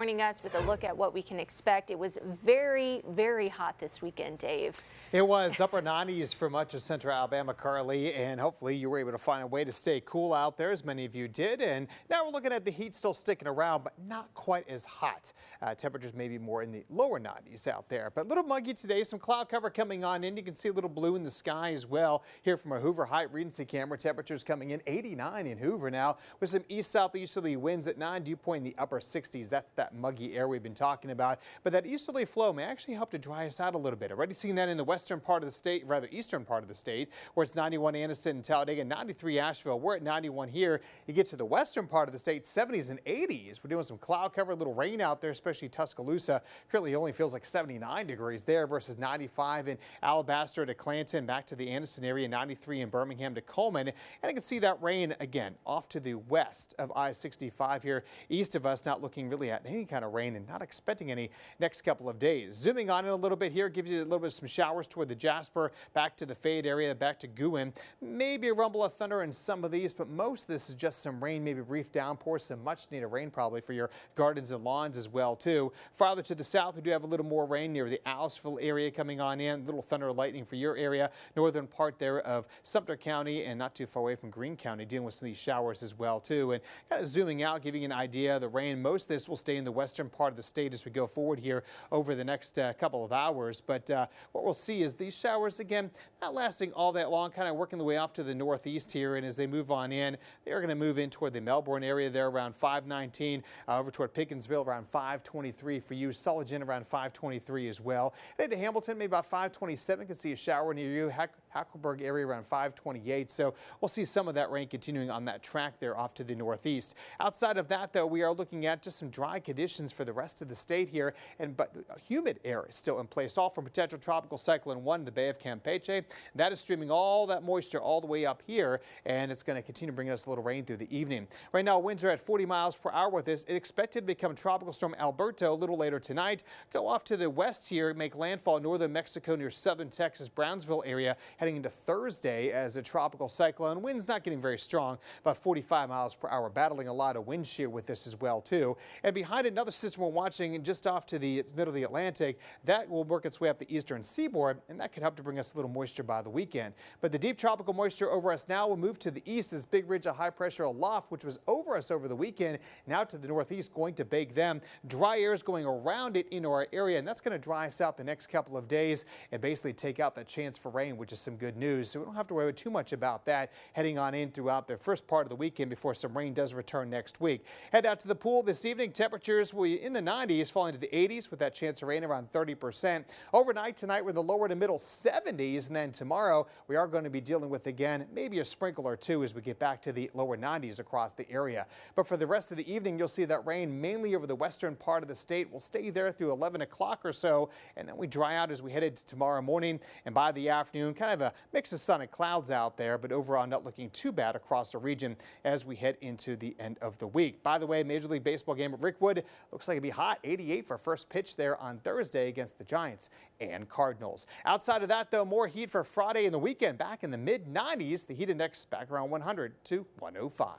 Joining us with a look at what we can expect. It was very, very hot this weekend, Dave. It was upper 90s for much of central Alabama, Carly, and hopefully you were able to find a way to stay cool out there, as many of you did. And now we're looking at the heat still sticking around, but not quite as hot. Temperatures maybe more in the lower 90s out there, but a little muggy today. Some cloud cover coming on in. You can see a little blue in the sky as well. Here from our Hoover Height Regency camera, temperatures coming in 89 in Hoover now, with some east-southeasterly winds at 9, dew point in the upper 60s. That's that muggy air we've been talking about. But that easterly flow may actually help to dry us out a little bit. Already seeing that in the western part of the state, rather eastern part of the state, where it's 91 Anniston and Talladega, 93 Asheville. We're at 91 here. You get to the western part of the state, 70s and 80s. We're doing some cloud cover, a little rain out there, especially Tuscaloosa. Currently only feels like 79 degrees there versus 95 in Alabaster to Clanton, back to the Anniston area, 93 in Birmingham to Coleman. And I can see that rain again off to the west of I-65 here, east of us, not looking really at any kind of rain and not expecting any next couple of days. Zooming on in a little bit here, gives you a little bit of some showers toward the Jasper, back to the Fayette area, back to Gouin. Maybe a rumble of thunder in some of these, but most of this is just some rain, maybe brief downpours, some much needed rain probably for your gardens and lawns as well too. Farther to the south, we do have a little more rain near the Aliceville area coming on in, a little thunder and lightning for your area, northern part there of Sumter County and not too far away from Greene County, dealing with some of these showers as well too. And kind of zooming out, giving you an idea of the rain. Most of this will stay in the western part of the state as we go forward here over the next couple of hours. But what we'll see is these showers, again, not lasting all that long, kind of working the way off to the northeast here. And as they move on in, they're going to move in toward the Melbourne area there around 519, over toward Pickensville around 523 for you. Sullivan around 523 as well. Head to Hamilton, maybe about 527. Can see a shower near you. Hackleburg area around 528. So we'll see some of that rain continuing on that track there off to the northeast. Outside of that, though, we are looking at just some dry conditions for the rest of the state here, but humid air is still in place, all from potential tropical cyclone 1 in the Bay of Campeche. That is streaming all that moisture all the way up here, and it's going to continue bringing us a little rain through the evening. Right now, winds are at 40 miles per hour with this. It's expected to become Tropical Storm Alberto a little later tonight. Go off to the west here, make landfall in northern Mexico near southern Texas, Brownsville area, heading into Thursday as a tropical cyclone. Winds not getting very strong, about 45 miles per hour, battling a lot of wind shear with this as well too. And behind another system we're watching just off to the middle of the Atlantic, that will work its way up the eastern seaboard, and that could help to bring us a little moisture by the weekend. But the deep tropical moisture over us now will move to the east as big ridge of high pressure aloft, which was over us over the weekend, now to the northeast, going to bake them. Dry air is going around it into our area, and that's going to dry us out the next couple of days and basically take out that chance for rain, which is some good news. So we don't have to worry too much about that heading on in throughout the first part of the weekend before some rain does return next week. Head out to the pool this evening. Temperatures will be in the 90s, falling to the 80s with that chance of rain around 30%. Overnight tonight, we're in the lower to middle 70s, and then tomorrow we are going to be dealing with, again, maybe a sprinkle or two as we get back to the lower 90s across the area. But for the rest of the evening, you'll see that rain mainly over the western part of the state will stay there through 11 o'clock or so, and then we dry out as we head into tomorrow morning, and by the afternoon, kind of a mix of sun and clouds out there, but overall not looking too bad across the region as we head into the end of the week. By the way, Major League Baseball game at Rickwood looks like it'll be hot, 88 for first pitch there on Thursday against the Giants and Cardinals. Outside of that, though, more heat for Friday and the weekend, back in the mid-90s. The heat index back around 100 to 105.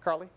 Carly?